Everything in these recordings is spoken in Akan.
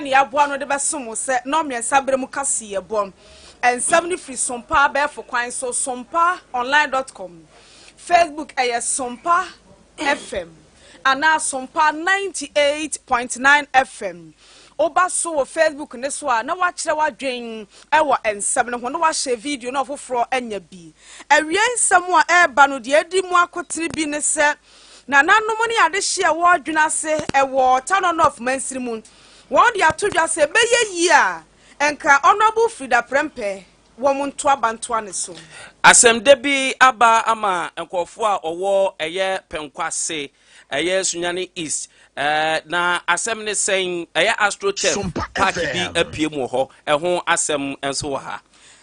ene aboa no de besom se no mmiensa bremu kase ye bom and 70 free Sompa be for kwan so sompaonline.com Facebook Sompa FM and now Sompa 98.9 FM oba so Facebook ne so a na wa kire wa dwen ewo ensem ne ho no wa share video na ofoforo anya bi awie ensem a eba no de adi mu akotire bi ne se na nanom ne ade hye wo dwena se ewo town of Mansirimun won de atodwa se beye yi a enka honorable Frida Prempe wo monto abanto ane so asem de bi aba ama enkofo a owo eye penkwase eye Sunyani East na asem ne sen eye astrochef park bi apie mu ho ho asem enso ha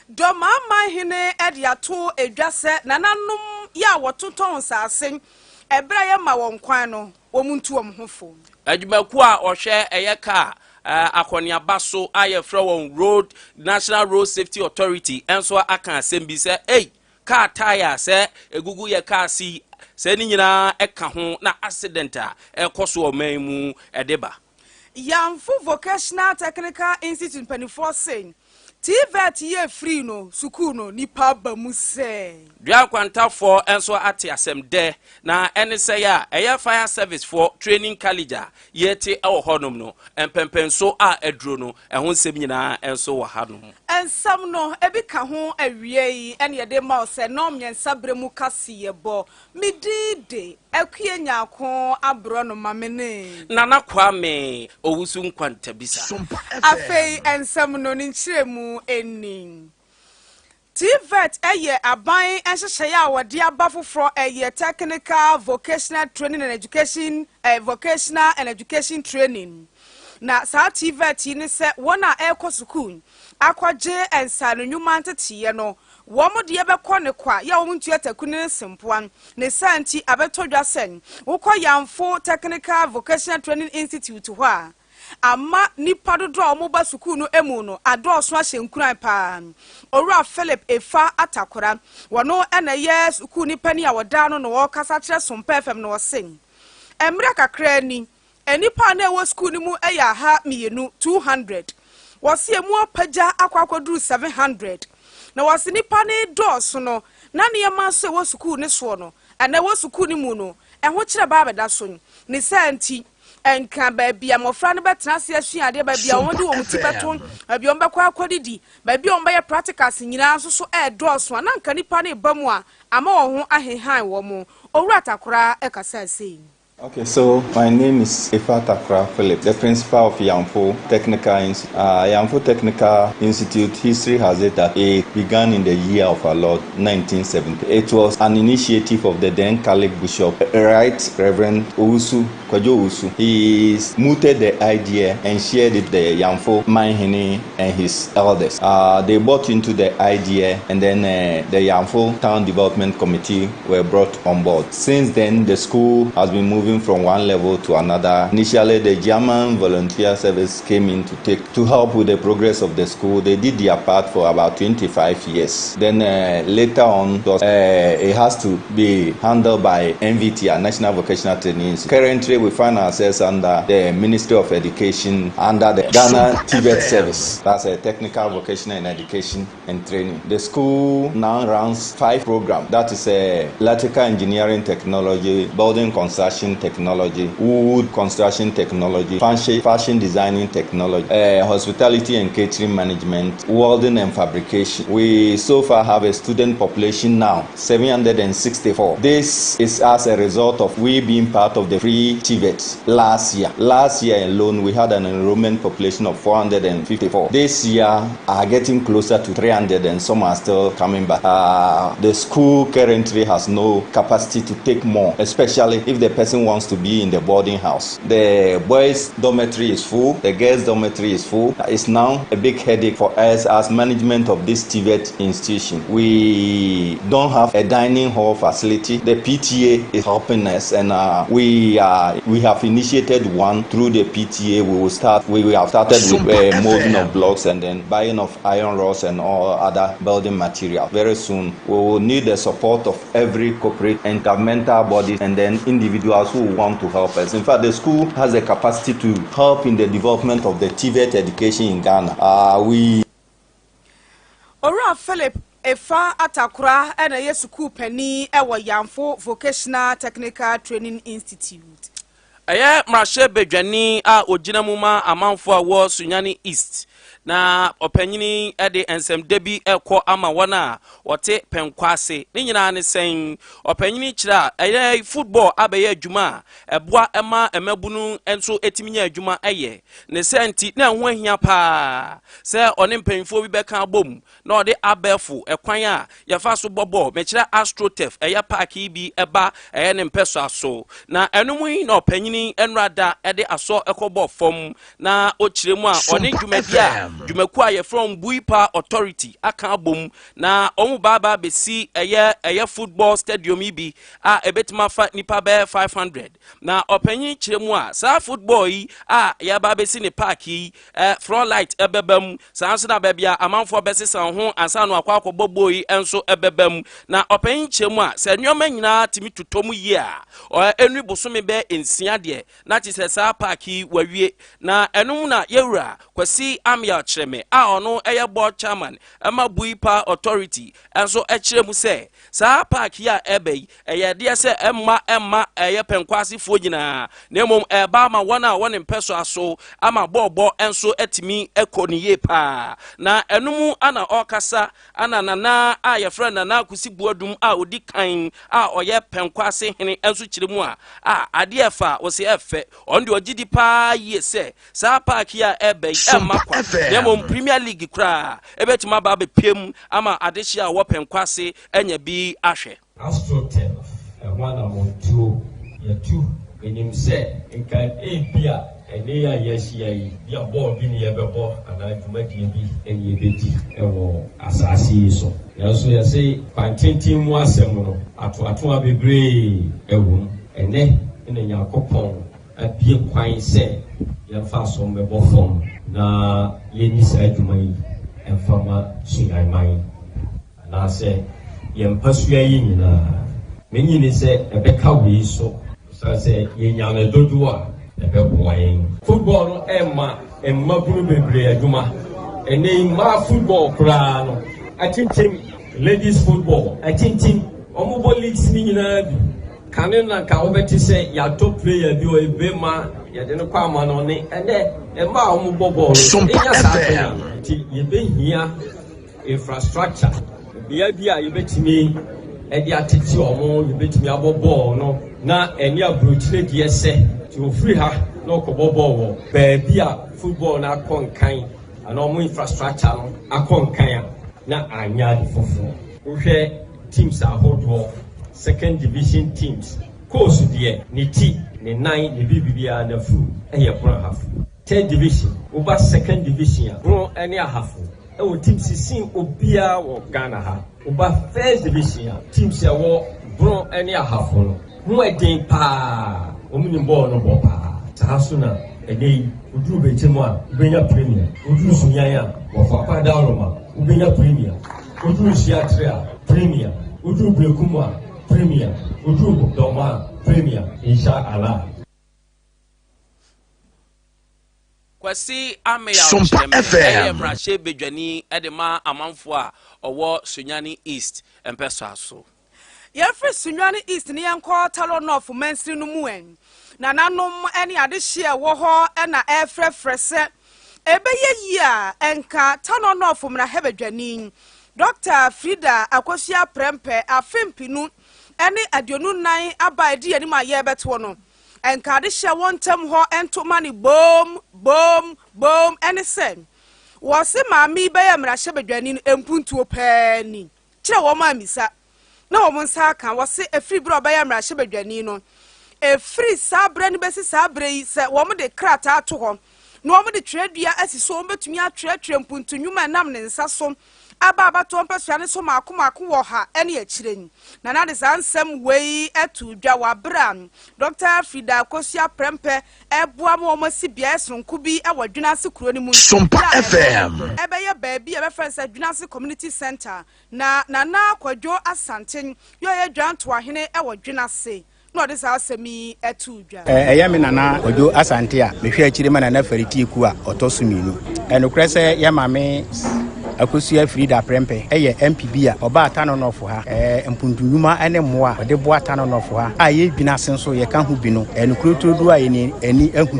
do mama hene ede ato edwase nananom ya wototon sasen ebra ye ma won kwan no wo muntu wo mhofo adwumaku a ohwe eye ka akoniaba so aye fra won road National Road Safety Authority enso aka asem bi se car tire se egugu ye car si se ni nyina eka ho na accident a ekoso o man mu edeba Yamfu Vocational Technical Institute 24 saying TVET ye free no school no nipa ba mu se dua kwanta for enso ate asem de na ene se ya eye fire service for training college yete ewo honom no empempenso a edro no ehon sem nyina enso wo hanom ensam no ebi ka ho awie yi ene ye de ma se no myensa bremu kase ye bo midide akue nyako abro no mamene nana kwame owusu nkwanta bisa afei ensam no ni nchiremu enin TVET eye aban enhyehyɛ ya wode aba foforo eye technical vocational training and education vocational and education training na sa TVET ni se wona ekɔ school akwaje ensano nwuma ntete no wo mo de yebekɔ ne kwa ya wo ntu atakune sempoan ne santi abetodwa sen wokɔ Yamfo Technical Vocational Training Institute ho a ama nipa dodo a omo ba school no emu no adoso ahyenkuran pa owura Philip Efa Atakora wono ena ye school nipa ni a woda no no wo kasa kire Sompa FM no sen emra kakra ni enipa na ewo school ni mu eya ha mienu 200 wose emu apagya akwakoduru 700 na wose nipa ne doso no na ne ma so ewo school ni so no ana ewo school ni mu no eho kire ba beda so ni santi enka baby amofra no betena se asuade baby a won de won tibeton baby on bekwa akodidi baby on be practicals nyina so doso na nka nipa ne bamu a ama wo ho ahehan wo mo owura Atakora ekasa sei. Okay, so my name is Efa Atakora Philip, the principal of Yamfo Technical Institute. Yamfo Technical Institute history has it that it began in the year of our Lord 1970. It was an initiative of the then Catholic Bishop, Right Reverend Kwajo Owusu. He mooted the idea and shared it with the Yamfo Manhene and his elders. They bought into the idea, and then the Yamfo Town Development Committee were brought on board. Since then, the school has been moving from one level to another. Initially, the German volunteer service came in to help with the progress of the school. They did their part for about 25 years. Then later on, it has to be handled by NVT, National Vocational Training Institute. Currently, we find ourselves under the Ministry of Education, under the Ghana TVET service. That's a technical vocational and education and training. The school now runs 5 programs. That is electrical engineering technology, building construction technology, wood construction technology, fashion designing technology, hospitality and catering management, welding and fabrication. We so far have a student population now, 764. This is as a result of we being part of the free TVET last year. Last year alone, we had an enrollment population of 454. This year are getting closer to 300 and some are still coming back. The school currently has no capacity to take more, especially if the person wants to be in the boarding house. The boys' dormitory is full, the girls' dormitory is full. It's now a big headache for us as management of this TVET institution. We don't have a dining hall facility. The PTA is helping us, and we are We have initiated one through the PTA. We have started with molding of blocks and then buying of iron rods and all other building material. Very soon, we will need the support of every corporate and governmental bodies and then individuals who want to help us. In fact, the school has the capacity to help in the development of the TVET education in Ghana. Ora Philip Efa Atakura and a school penny ewa Yamfo Vocational Technical Training Institute. Aya Marche Bejani a Ojinamuma amanfo a wo Sunyani East. Na opanyini ede ensem debi ekọ ama wana wote penkwase ne nyina ne sen opanyini kira eye football abeye adwuma eboa ema emabunu enso etiminya adwuma eye ne senti na ho ahia pa se one mpanfo bi beka bom na ode abefo ekwan a yefa so bobo me kira astrotef eye park bi eba eye ne mpeso aso na enum yi na opanyini enrada ede aso ekobo fom na okiremu a one dwuma bia dwumaku aye from Buipa Authority aka bom na omu baba besi eye football stadium bi a ebetima fa nipa be 500 na opanyin kiremu a sa football yi a ya baba besi ne park yi front light ebebam sanso na babia amanfo besesa ho ansa no akwa akobobbo yi enso ebebam na opanyin kiremu a se nyoma nyina timi tutomu yi a enri bosome be ensia de na ti se sa park yi wawie na enum na yewura kwasi amia cheme a ono eye board chairman ama Buipa Authority enso echiremu se sa park ya ebe eye de se emma eye penkwase fo nyina na emom eba ma wona wona mpeso aso ama bobo enso etimi ekoniye pa na enum ana okasa ana nana a ye friend na akusi buadum a odi kan a oye penkwase hene enso chiremu a ade efa wo se efe on de ogidi pa ye se sa park ya ebe emma kwa Nemom Premier League kra ebetima ba be piem ama adehia wo penkwase enya bi ahwe Astrotel one among two ya two enim se nkan ebia ene ya yeshia yi ya ball bi ne yebebo ana dwumadi bi ene yebedi ewo asase so yaso ya say kwantintin mu asem no ato abebre ewo ene yakopon apie kwan se ya fa so mbebo fom na yeni sa adwumai enfama Sunyani na se yempasua yi nyina menyi ni se ebeka wi so se yenyane dodo a ebeboa yen football no emma buru bebre adwuma ene ma football kra no atintim ladies football atintim omubo leagues ni nyina bi kanena ka obeti se ya top player bi o ebema ya de no kwa ma no ne ene emma omubo ball enya sa ti yebehia infrastructure bia yebetimi edi ateti omo yebetimi abobo no na eni abrochire de ese ti ofri ha na okobobo wo ba bia football na konkan ana omo infrastructure no akonkan na anya di fofo ohwe teams ahodo second division teams course de ni ti ni nine ni bibia na fu eye bro half third division over second division bro eni ahafu ewo team sisin obia wo Ghana ha oba first division teams ya wo bro eni ahafo no mu eden pa omuni ball no bo pa tahasuna ede uduru betemu a ubenya premier uduru Sunyani a wo fa pa da roma ubenya premier uduru siatre a premier uduru brekumu a premier uduru doma premier inshallah kwasi ame ya Sompa FM Marche Bejani edema amanfo a owo Sunyani East empeso aso Yefre Sunyani East ni yanko talo north mensri no mu en na nanom ene adehia wo ho na efrefrese ebeye yi a enka talo north mna hebedwani Dr. Frida Akosia Prempe afempinu ene adionu nan abaidi ani ma ye beto no enka adehia wontem ho ento mani bom ene sen wo se maami be ya mra hebedwani empuntuo pani kire wo ma misa na wo monsa kan wo se efri bro ba ya mra hebedwani no efri sabre ni besi sabre yi se wo mo de krata ato ho na wo mo de tredua asiso wo betumi atretwe mpuntunwuma nam ne nsa so aba abato mpesua ne so maako wɔ ha ɛne akyirɛ na na de saa nsɛm wei ɛto dwa wabra Dr. Frida Kosia Prempe ɛboa ma wɔn si bia sonko bi ɛwɔ Dwunase kuro ne mu Sompa FM ɛbɛyɛ baabi ɛbɛfɛ sɛ Dwunase Community Center na nana kwadwo asanten yɛ dwanto ahene ɛwɔ Dwunase no de saa asɛmi ɛto dwa ɛyɛ me nana kwadwo asante a mehwɛ akyire ma nana fariti ku a ɔtɔ so mmienu ɛnokorɛ sɛ yɛ mame Akosia Frida Prempe ɛyɛ MPB a ɔba atano nɔfo ha mpuntunwuma ɛne mmoa ɔde boa atano nɔfo ha a yɛ Dwunase nso yɛ ka ho bi no ɛnokurotodo a yɛni ani ahu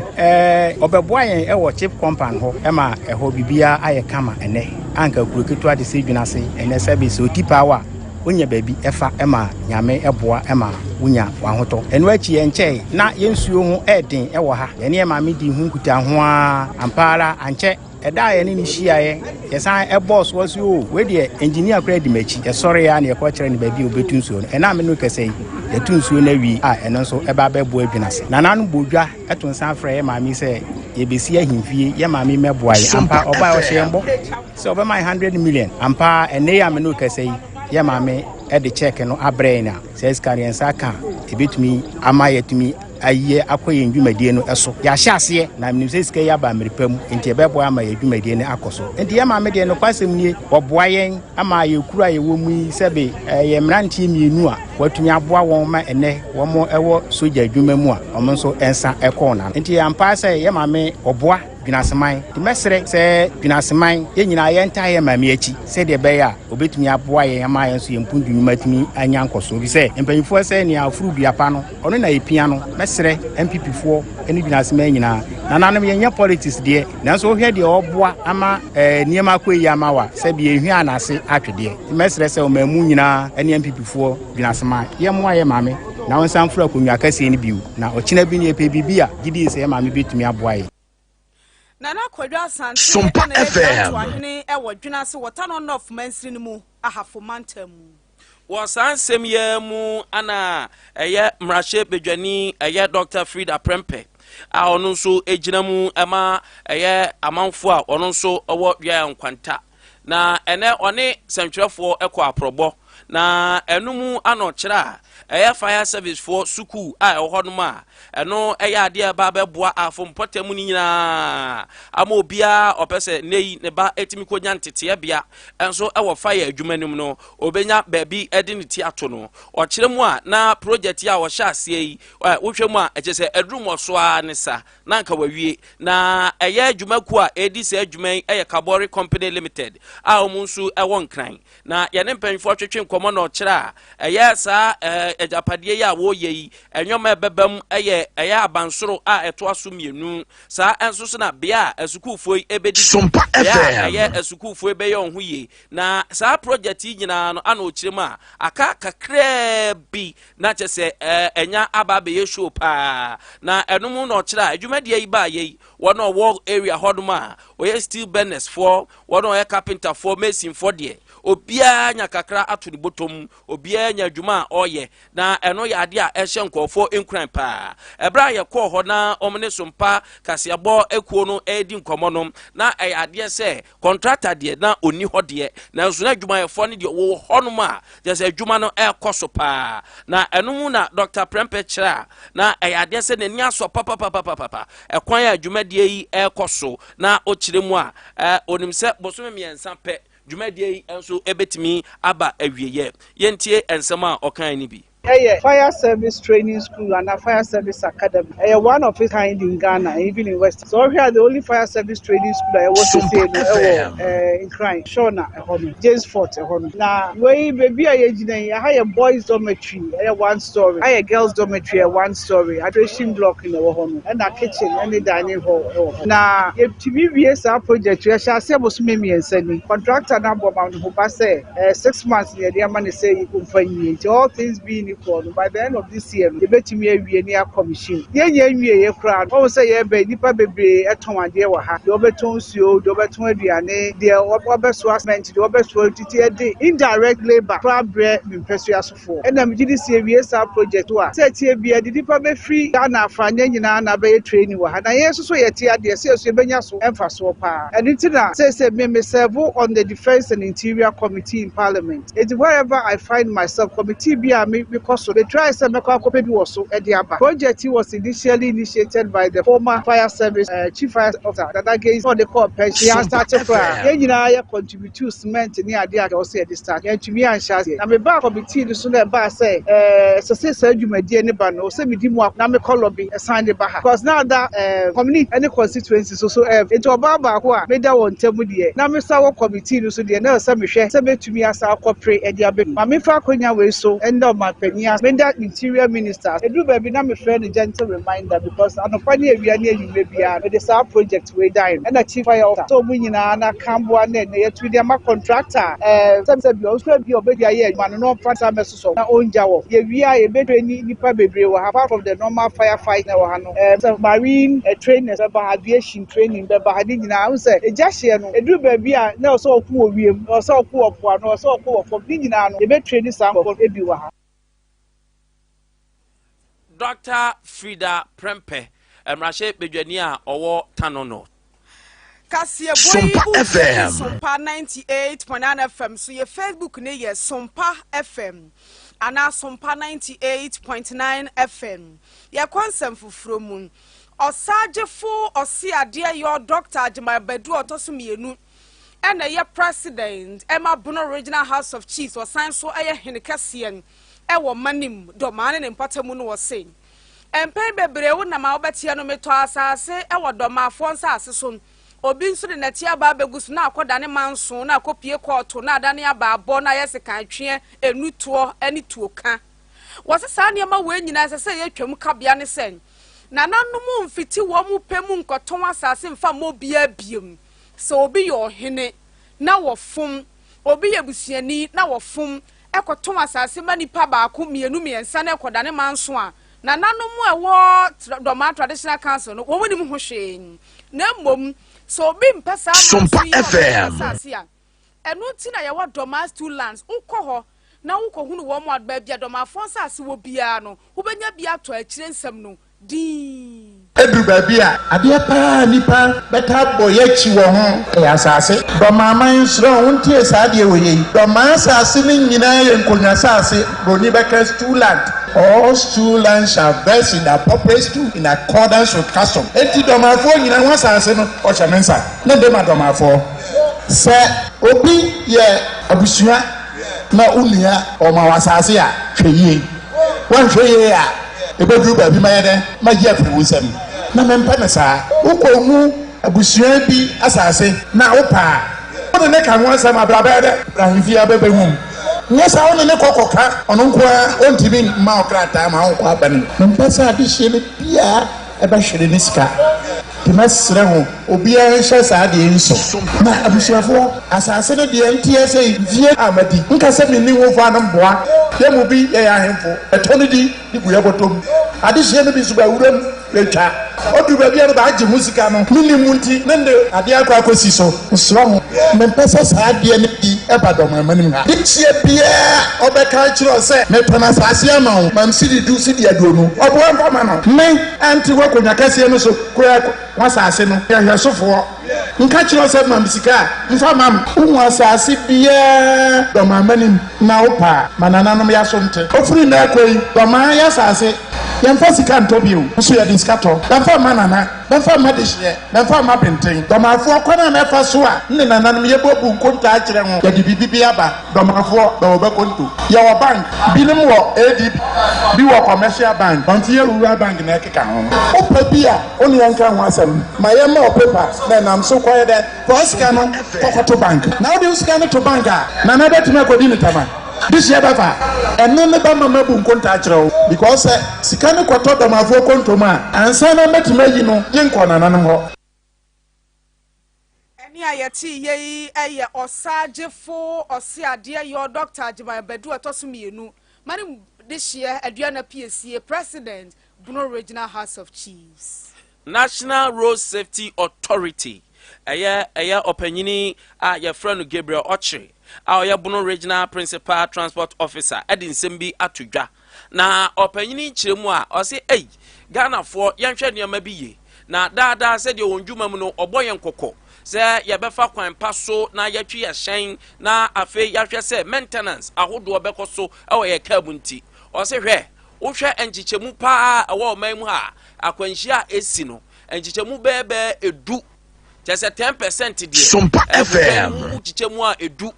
ɔbɛboa yɛn ɛwɔ chip compound hɔ ɛma ɛhɔ bibia ayɛ kama ɛnɛ anka kuro ketewa de sɛ Dwunase ɛnɛ sɛ bi sɛ otipa wa onya baabi ɛfa ɛma nyame ɛboa ɛma wonya wahotɔ ɛno akyi yɛnkyɛ na yɛnsuo ho ɛden ɛwɔ ha ɛne ma me di ho nkuta ho ampara ankyɛ ɛda yɛ ne hyiaeɛ yɛsan ɛbɔs wɔ so o we de engineer kora di machi yɛsɔre ya na yɛkɔ kyerɛ ne baabi obetu nsuo no ɛna me no kɛsɛ yi yɛtu nsuo na wi a ɛno nso ɛba bɛboa Dwunase nana no bodwa ɛto nsa frɛ yɛ maame sɛ yɛbɛsi ahimfie yɛ maame mɛboa yɛ ampa ɔba ɔhyɛ mbɔ sɛ ɔbɛma 100 million ampa ɛnɛ ya me no kɛsɛ yi yɛ maame ɛde check no abrɛ na sɛ scanner nsa ka ebetumi ama yɛtumi ayɛ akɔyɛ ndwumadie no ɛso yɛahyɛ aseɛ na menim sɛ sika yɛ aba mmerepam nti ɛbɛboa ama yɛ dwumadie no akɔ so nti yɛ maame deɛ no kwasɛm nie wɔboa yɛn ama yɛkura a yɛwɔ mu yi sɛbe yɛ mmeranteɛ mmienu a wɔatumi aboa wɔn ma ɛnɛ wɔn ɛwɔ soja adwuma mu a wɔn nso ɛnsa ɛkɔɔ na nti ampa sɛ yɛ maame ɔboa Dwunaseman di mesre sɛ Dwunaseman yɛ nyinaa yɛ ntaa yɛ maame akyi sɛ de bɛyɛ a obetumi aboa yɛn ama yɛn so yɛn mpundu nnwuma tumi anya nkɔso bi sɛ mpanyinfoɔ sɛ nea afuru duapa no ɔno na yɛpia no mesre MPP foɔ ɛne Dwunaseman nyinaa nananom yɛnyɛ politics deɛ nanso wohwɛ deɛ ɔboa ama nneɛma akɔ yi ama wa sɛ bi ehwi anase atwedeɛ mesre sɛ ɔmamu nyinaa ɛne MPP foɔ Dwunaseman yɛmmoa yɛ maame na wɔnsan fura konwa kɛseɛ ne biu na ɔkyena bi ne yɛpɛ bibi a gidi sɛ yɛ maame betumi aboa yɛn nana kwadwo asante Sompa FM ahene ɛwɔ Dwunase wɔtano north mansiri no mu ahafo mantam wɔsan nsɛm yɛ mu ana ɛyɛ mmarahyɛ bedwani ɛyɛ Dr. Frida Prempe a ɔno nso egyina mu ɛma ɛyɛ amanfo a ɔno nso ɔwɔ dua nkwanta na ɛnɛ ɔne sɛntwerɛfoɔ ɛkɔ aprɔbɔ na ɛno mu anɔkyerɛ a ɛyɛ fire service for suku a ɛwɔ hɔ no ma ɛno ɛyɛ adeɛ ba bɛboa afo mpɔtam ni nyinaa ama obia ɔpɛsɛ nei ne ba etimi konya ntetea bia ɛnso ɛwɔ fire adwuma nim no obenya baabi ɛde ne ti ato no ɔkyerɛ mu a na project a wɔhyɛ aseɛ yi wohwɛ mu a ɛkyɛ sɛ adrum ɔsoa ne sa na nka wawie na ɛyɛ adwuma ku a edi sɛ adwuma yi ɛyɛ Kabori Company Limited a wɔn nso ɛwɔ nkran na yɛne mpanyinfoɔ twetwe nkɔmɔ na ɔkyerɛ a ɛyɛ saa ɛjapadeɛ yi a wɔyɛ yi ɛnyɔma ɛbɛbɛm ɛyɛ abansoro a ɛto aso mmienu saa ɛnso so na bea asukuufoɔ yi ebedi Sompa FM ɛyɛ asukuufoɔ bɛyɛ ɔho yie na saa project yi nyinaa no ana ɔkyerɛ mu a aka kakraa bi na kyɛ sɛ ɛnya aba abɛyɛ show paa na ɛnom na ɔkyerɛ a adwumadeɛ yi baa yɛ wɔn a wɔwɔ area hɔnom a ɔyɛ steel burners foɔ wɔn a ɔyɛ carpenter foɔ mason foɔ deɛ obiara nya kakra ato ne bottom obiara nya adwuma a ɔyɛ na ɛno yɛ adeɛ a ɛhyɛ nkɔɔfoɔ nkran paa ɛbra yɛ kɔɔ hɔ na ɔmo ne Sompa kaseabɔ ekuo no ɛdi nkɔmɔ no na ɛyɛ adeɛ sɛ contractor deɛ na oni hɔ deɛ na nso na adwumayɛfoɔ no deɛ wɔwɔ hɔnom a kyerɛ sɛ adwuma no ɛkɔ so paa na ɛno mu na Dr. Prempe kyerɛ na ɛyɛ adeɛ sɛ n'ani asɔ papapapapapa ɛkwan a adwumadeɛ yi ɛkɔ so na ɔkyerɛ mu a onim sɛ bosome mmiɛnsa pɛ dwumadie yi nso ebetimi aba awieyɛ yɛntie nsɛm a ɔkan ni bi Fire Service Training School and a Fire Service Academy. One of its kind in Ghana, even in West. So we are the only Fire Service Training School I was to say in crime. Shona, James Fort. Now, we baby I have a boys' dormitory, I have 1 story. I have a girls' dormitory, 1 story. I have block in our home and a kitchen and a dining hall. Now, if TVS project, we shall say was Mimi and sending contractor number who pass 6 months near the money say you can find me. All things being call. By the end of this year, the betimi awie near commission. Ye crowd. Oh, say ye be nipa bebre eton ade wa ha. The obeton suo, the obeton aduane, the obesoasment, the obeso titi de indirect labor. Crowd bre impesua sofo. And am gidi see awie sa project wa. Say tie bia the nipa be free Ghana afanya nyina na be training wa ha. Na ye so ye tie ade say so benya so emfa so pa. And it na say me serve on the Defense and Interior Committee in Parliament. It's wherever I find myself, committee be me because so they try to make a copy was so at the upper. Project was initially initiated by the former fire service chief fire officer that against all the core pension. He has started for you know contribute to cement near the other also at this time. And to me and Shazzy. Now me back committee the sooner bar say success you may dear neighbor no say me dimu na me call lobby assign the back because now that community any constituencies so into a bar back made that one tell me the now me saw committee no so the na say me hwe say betumi asa corporate e dia be ma me fa akonya we so end of my penia me that interior minister edu baby na me friend a gentle reminder because anopa ne awia ne ayume bia the sa project we dine and the chief fire officer so mu nyina na kamboa na yetu dia ma contractor say bi o so bi obedi aye ma no fanta me so na onja wo ye wia e betwe ni nipa bebre wo apart from the normal firefight na wo ha no marine trainers aviation training be ba hadi nyina say e ja hye no edu baby a na so oku owiem so oku opo no so oku opo ni nyina no e be training sam go ebi wo ha. Dr. Frida Prempe emrashe bedwani a owo Tanono Kasia Sompa FM Sompa 98.9 FM so your Facebook ne ye Sompa FM ana Sompa 98.9 FM ye konsem fufuro mu osagefo osiade your Dr. Ajima Bedu otosumienu and a president Emma Bono Regional House of Chiefs was signed so a Henekasian ewo manim domane ne mpatamu no was saying empen bebre wo na ma obetia no meto asase ewo doma fonsa aseso obi nso de netia ba begusu na akoda ne manso na akopie koto na adane aba abo na yese kan twe enuto ani tuoka wose sa ne ma we nyina sese ye twam kabia ne sen na nanom mfiti wo mu pemu nkoton asase mfa mo bia biem so obi yo hene na wo fom obi ye busuani na wo fom ekoton asase manipa ba ko mienu miensa na ekoda ne manso a na nanom ewo doma traditional council no wo nim ho hwe na mmom so obi mpesa Sompa FM enu ti na yewo doma two lands ukọ ho na ukọ hunu wo mo adba bia doma fonsa ase wo bia no wo benya bia to akire nsam no di edu baby a ade pa nipa beta boyechi wo ho e asase do mama nsro wontie sa ade we yi do ma asase ni nyina ye nkonya asase boni beka stuland all students shall vest in the appropriate school in accordance with custom enti do ma fo nyina ho asase no o chamensa na de ma do ma fo se obi ye abusua na unia o ma wasase a hweye wan hweye a ebedru ba bi mayede ma ye afusam na mempa na sa uko hu abusua bi asase na opa ono ne kan wansam abrabede rahifia bebehum nyesa ono ne kokoka ono nko ontimi ma okrata ma onko abani mempa sa de hye ne bia eba hwere ne sika timasre ho obi a hye sa de nso na abusuafo asase ne de ntie sei vie amadi nka se menni wo fa no mboa ye mu bi ye ahemfo etoni di gu ye botom ade hye ne bi so ba wuram letwa odu ba bia no ba age musika no mini munti nende ade akwa akosi so nsro ho mempesa sa de ne bi eba do manim ha dichie bia obeka kiro se me tona sase ama mam sidi du sidi aduonu obo ampa ma no me anti wakonya kase no so koya wasase no ya hwesofo nka kiro se mam sika mfa mam hu asase bia do manim na opa manananom ya so nte ofuri na akoi do ma ya sase yemfa sika ntobio nso ya diskato yemfa manana yemfa madehye yemfa mapenten domafo kwana na fa so a ne nananom ye bobu nkonta akire ho ya dibibi aba domafo do obekonto ya wo bank binim wo ADB bi wo commercial bank onti ye rural bank na ekeka ho opa bia oni yanka ho asem ma ye ma paper na nam so kwaye de posika no kokoto bank na odi usika no to bank a na na betime kodi ni tama this year bafa eno ne ba mama bu nkonta akire because sika ne kwato domafo kontoma ansa na metime yi no ye nkona nanom ho eni ayeti ye eye osagefo osiade your Dr. Ajima Bedu otosumienu mani this year aduana PSA President Bono Regional House of Chiefs. National Road Safety Authority. Eya opanyini a ye friend Gabriel Ochre. A Bono Regional Principal Transport Officer Edin Sembi atudwa. Na opanyini chiremu a o se Ghana for yanhwe nneema bi ye. Na dada said your wonjuma mu no oboyen kokko. Se ye befa kwan paso na yatwi ya shen na afe yahwe se maintenance ahodo bekoso e ye kabunti. O se hwe wo hwe enchichemu pa ewo man mu ha akwanhia esi no enchichemu bebe edu just 10% die Sompa FM enchichemu a edu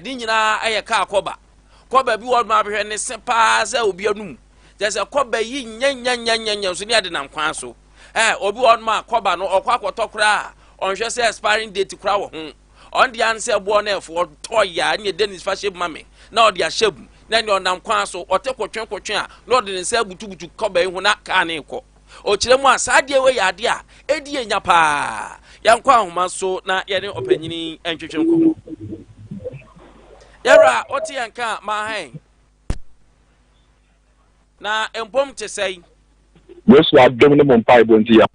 di nyina aye ka akoba bi wo ma behwe ne se pa za obi anum just akoba yi nyanyanyanya so ne ade na nkwan so obi wo ma akoba no okwa akotokra onhwe se expiring date kra wo ho on the answer bo na efo toya ne Dennis fashion mame na odi ahyebu na ne onam kwan so ote kotwen a lord ne se butubutu koba hu na ka ne ko o kiremu asade we yade a edi enya pa yankwa ahoma so na ye ne opanyini entwetwen komo yara oti yanka ma han na empom te sei yes wa domine mon pai bonti ya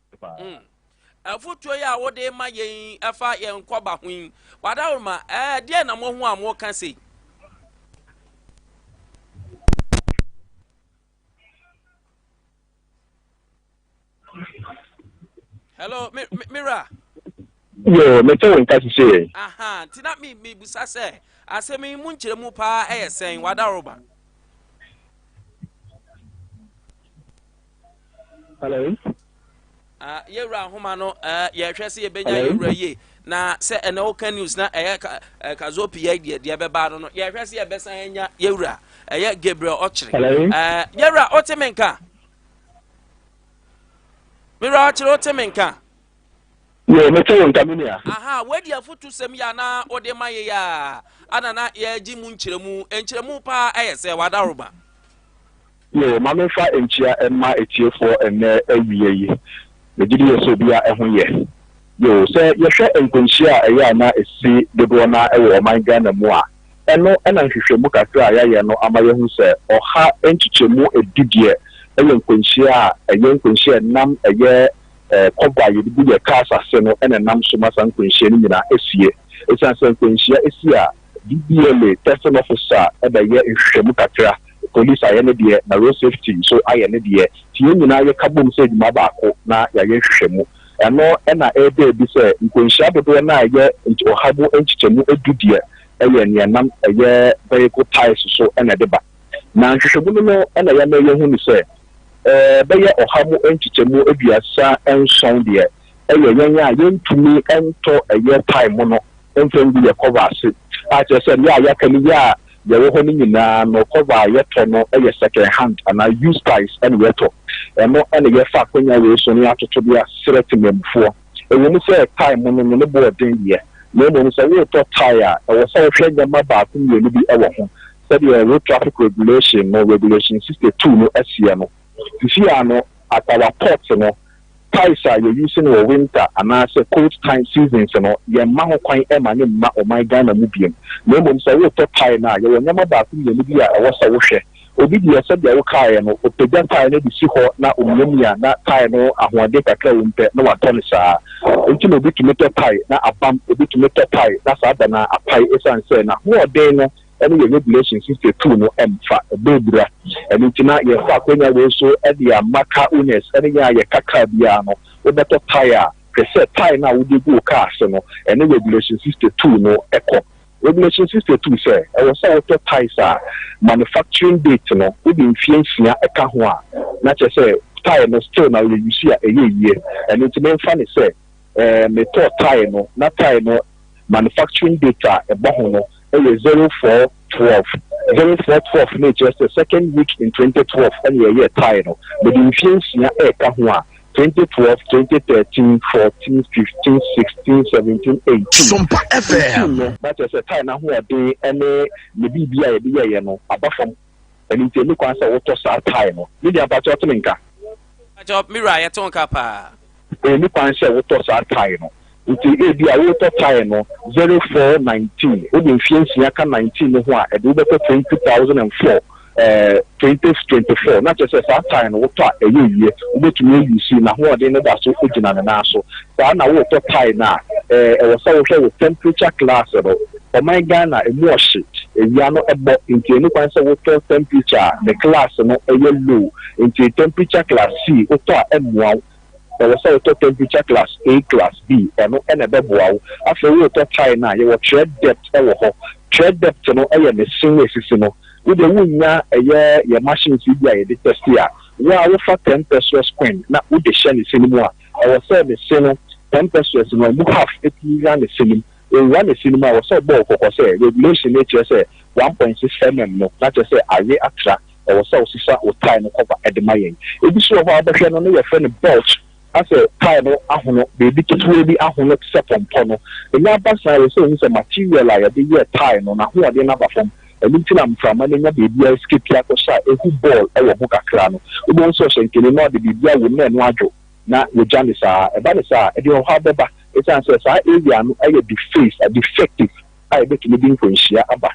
afutuo ya wode ma yen afa yen koba hun wadawma die na mo hu a mo kan sei. Hello, Mira. Yo, me tell you what say. Aha, tina mi busa se. Asemi mu nkyere mu pa sen wadaroba. Hello. Yewra homa no ye hwe se ye benya yewra ye na se ene oka news na kazopi ye de beba no ye hwe se ye besan enya yewra Gabriel Ochre. Yewra otemenka. Mira chiro temenka. Yo, me tell you ntamia. Aha, wedi afutu sem ya na ode maye ya. Ana na ye ji mu nkyeremu pa se wadaroba. Yo, ma me fa enchia emma etiefo enne awie yi. Me gidi yeso bia ehun ye. Yo, se ye hwe enkonhia eya na esi dodo na ewo man Ghana mu a. Eno ena nhwehwemu kakra ya ye no amaye hu se oha enchichemu edidie enkonhia enkonhia nam eye koba ye bi ye kasa se no ena nam so masa enkonhia ni nyina esie. Esan se enkonhia esia DBLA testing officer ebe ye nhwehwemu kakra police ayene de na road safety so ayene de tie nyina ye kabom se djuma ba ko na ya ye hwehwemu eno ena ebe bi se nkonhia dodo na ye ohabo enchichemu edudie eye ne nam eye vehicle tires so ena de ba na nhwehwemu no ena ya na ye hu ni se be ye ohabo enchichemu eduasa enson de eye yenya yentumi ento eye time no enfem bi ye cover ase a che se ya kani ya yewo ho ni nyina no cover yeto no second hand and I use price and yeto no and ye fa kwanya we so ni atoto bia sretimemfo ewo mu say time no no board den ye no mo say we to tire e wo say hwe nyama ba ku ni bi e wo ho say the road traffic regulation no regulation 62 no asia no fifia no at our ports no tires you using in winter and as a cold time seasons no ye ma ho kwan e ma ne ma o my Ghana mu biem no mo say we to tire na ye nyama ba ku ni bi a e wo say wo hwe obi di ese dia wo kae no opega tire no bi si ho na omnyamia na tire no ahoade kakra wo mpe na wa tone saa enti no bi tumeto tire na abam obi tumeto tire na saa da na apai esan say na ho odin no ene ye regulation 62 no emfa ebedra enti na ye fa kwenya we so e dia maka owners ene ya ye kaka bia no obeto tire pese tire na wo de go car so no ene regulation 62 no ekọ regulation 62 say e was say auto tires manufacturing date no we be influencia eka ho a na che say tire no still na you see a ye and it mean funny say me to tire no na tire no manufacturing data e bo ho no e 0412 no just the second week in 2012 and year tire no but influencia eka ho a 2012, 2013, 14, 15, 16, 17, 18. Sompa FM. That is a time now who are doing any BBI, no, apart from and if you look at what was our time, maybe about your Minka. Job Mira, ya tonka pa. And you can say what was our time. It will be a water time 0419. Only Fiancy 19 and we better 2004. 2024 na just say time no to a ye obetumi use na ho de no da so ogina na so sa na wo to time na was so with temperature class o my Ghana emu ohye ewia no ebo nti enu kwan say wo to temperature the class no low nti temperature class C wo to emwa was so to temperature class A class B eno ene beboa after wo to time na ye wo trade depth e wo ho trade depth no me sinwe sisi no we the wunya your machine si bia ye test ya wa wo fa 10 pesos coin na wo de share ni sinimu a I was say the sino 10 pesos no mu half it run the sinim e run the cinema was so ball ko say regulation nature say 1.6 mm no na just say awe atra I was so sisa o tie no cover edemayen e bi so ho abehwe no your friend bulge as a tie no ahono baby ketu bi ahono set on pono e na basa we say say material ya de ye tie no na ho ade na ba fam Elitina mframa nenya bibia escape ya ko sha ehu ball e wo ho kakra no wo so shenkele no de bibia wo na no adwo na wo jani sa e ba ne sa e de ho ha beba e san say sa area no e be face a defective ai be tumi din ko nhia aba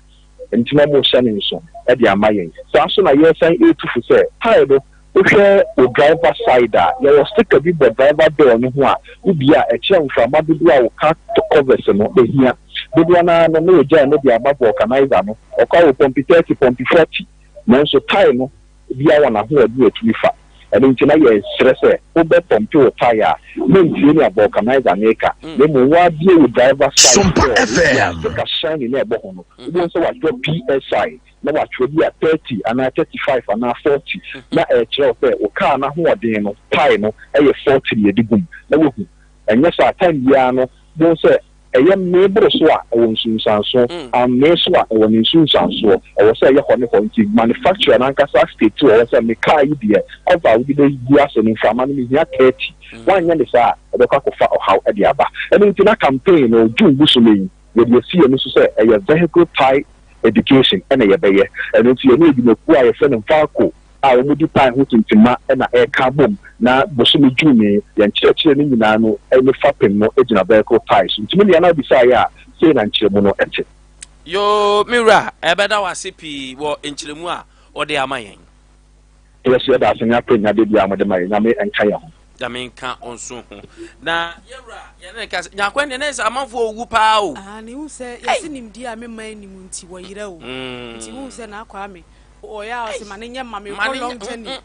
entima mo sha ne nso e de amayen sa so na ye san e tufu say hi do o hwe o driver side a ye wo stick bi the driver door no ho a wo bia e che mframa bidu a wo ka to covers no e hia Biduana no jay no be above organizer no or call pompi 30 pompi 40 no so time no bia wana ho adu atumi fa and ntina ye stress e obe pompi o tire menti ni above organizer neka le mo wa bia wo driver side Sompa FM ka shine ni ebo ho no wo so wa drop PSI na wa twa bia 30 and 35 and 40 na e kire o o car na ho odin no tire no e ye 40 ye digum na wo hu enye so time bia no wo so eye mebro so a won sunsanso am so a won sunsanso o say ye hone konti manufacturer na nkasa state o say me car yi de cover we dey bu aso ni fama ni hia 30 wanya ne sa e be kwa kofa o how e de aba eni ntina campaign o jumbu so meyi we dey see enu so say eye vehicle type education ena ye beye eni ntina ne bi meku a ye fe ne mfako a wo di pan ho tintima na e ka bom na bosomi jumi ya nkyerɛkyerɛ ne nyinaa no ɛne fapem no egyina vehicle ties ntumi ya na bisa ya sei na nkyerɛmu no ɛte yo mira ebeda wase pi wo nkyerɛmu a ɔde amayen yɛsɛ da asɛn apenya de bia amode mayen na me enka ya ho da me nka onso ho na yɛwura yɛne ka nyakwan ne nsa amanfo ogu paa o ne hu sɛ yɛse nimdi a me man nim nti wo yira o nti hu sɛ na akwa me o ya o se mane nyɛ ma me ko long journey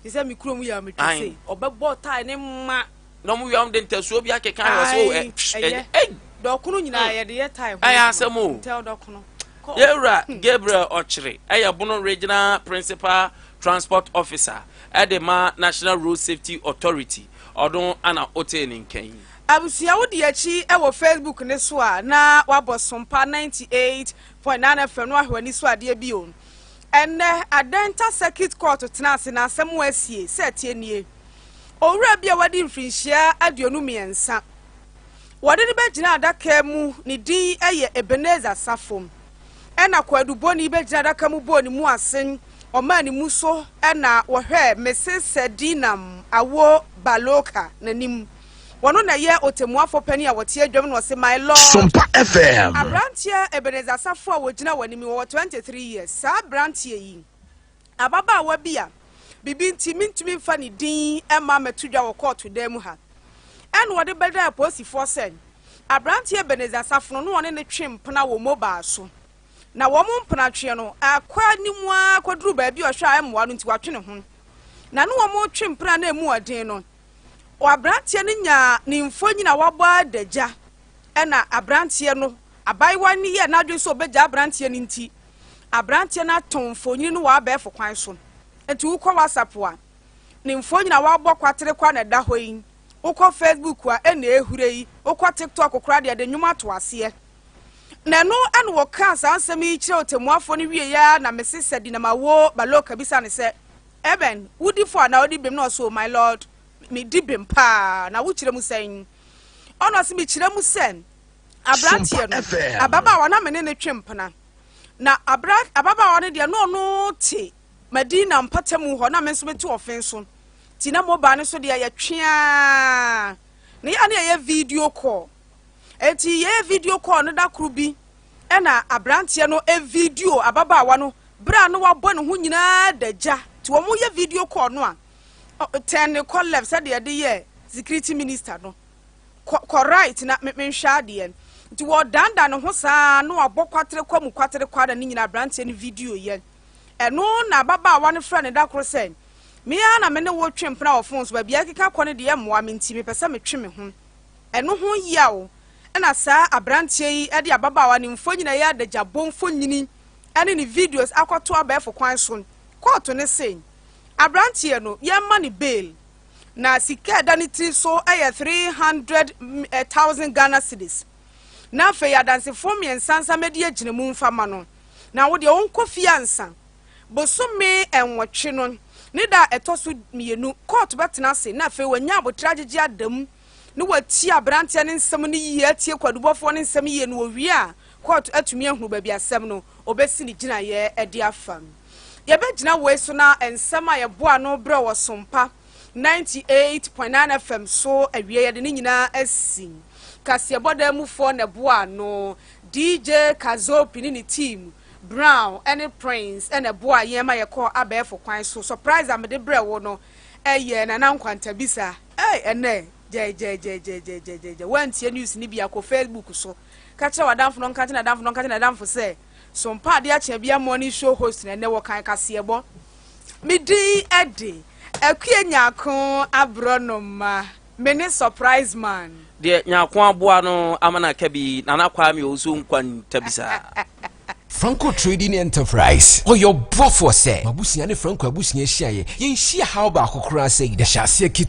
Disa mi kuro mu ya me twese obebo tie ne ma no mu yam de ntasuo bi akeka yo so dokono nyina ye de ye tie ho aya asemo tell dokono Yewra Gabriel Ochre aya Bono Regional Principal Transport Officer Edema National Road Safety Authority odon ana oteni nkan abusia wo de achi e wo Facebook ne so a na wabo Sompa 98.9 FM no ahwani so ade bi o enne Adenta Circuit Court tenase na asem asie setie nie owura bia wadi mfrinhia aduonu miensa wade ne begina adaka mu ne din eye Ebenezer Safom ena kwaduboni begina adaka mu boni mu asen omani mu so ena wohwe Mrs Dinam awo Baloka nanim wono na ye otemuafo pani a wote adwam no se my lord Sompa FM abrantia Ebenezer Safo a wogina wanimi wo 23 years sa abrantia yi ababa wa bia bibi ntimi fa ni din ema metudwa wo court dem ha en wode beda posifo sen abrantia Ebenezer Safo no wone ne twempena wo mobile so na wo mpena twe no akwa nimu akwaduru ba bi ohwa emwa no nti watwe ne ho na no wo twempena na emu odin no abrantie ne nya ne mfo nyina wabɔ adagya ɛna abrantie no abaiwa ne ye na dwe so obegya abrantie ne nti abrantie na tonfo nyini no wabɛfo kwan so enti wukɔ WhatsApp a ne mfo nyina wabɔ kwatere kwa na da hɔ yi wukɔ Facebook a ɛna ehure yi wukɔ TikTok kora de nwuma to ase na no ɛna wɔ ka sansɛm yi kyerɛ otemuafo ne wie ya na Mrs Dinamawo Baloka bisa ne sɛ eben wudi for na wudi bem no so my lord mi dibem pa na wo kire mu sen ono se mi kire mu sen abrantie no ababa wa na mene ne twempena na ababa wa ne de no te Madina mpatamu ho na menso beti ofen so ti na moba ne so de ya twea ne ya ne ya video call eti ye video call no da kru bi e na abrantie no e video ababa wa no bra no wabɔ ne ho nyinaa dagya ti wo mo ye video call no a ten call left said de ye security minister no correct na me hwa de nti wo danda ne ho saa no abɔ kwatere kwamu kwatere kwada ne nyina branche ne video ye eno na baba wa ne fra ne da kro sen me ya na me ne wo twempna wo phone so ba bia keka kɔ ne de ye moa me nti me pese me twe me ho eno ho ya o na saa abranche yi e de ababa wa ne mfo nyina ya dagya bomfo nyini ene ne videos akɔto abɛfo kwan so court ne sen abranche no ye ma ne bail na sika da ne tri so eye 300,000 Ghana cedis na fe ya danse fo me nsansa mede agina mu mfa ma no na wo de onko fiansa bosome enwotwe no ne da etoso mienu court betena se na fe wanya abotra agege adam ne wati abrante ne nsem ne yi atie kwadubofo ne nsem yi no wi a court atumi ehunu ba bia asem no obesi ne gina ye ede afam ye be gina we so na ensem a ye boa no bre wo Sompa 98.9 FM so awie ye de ne nyina asin kase boda mu fo ne boa no DJ Kazopi ni team Brown any Prince and a boy yema ye call abe for kwan so surprise am de bre wo no eye na na nkwanta bisa ene je wantie news ni bia ko Facebook so ka che wadamfo no nkante na damfo say Sompa de ache bia morning show host na ne wo kan kase bo midi ede akue nyako abronoma mene surprise man de nyako aboa no amana kabi nana kwa mi ozo nkwanta bisa Franco Trading Enterprise. Oh, your buff was say. Mabusi ane Franco abusi nye shia ye. Ye shia how ba kokura say. The shasi kit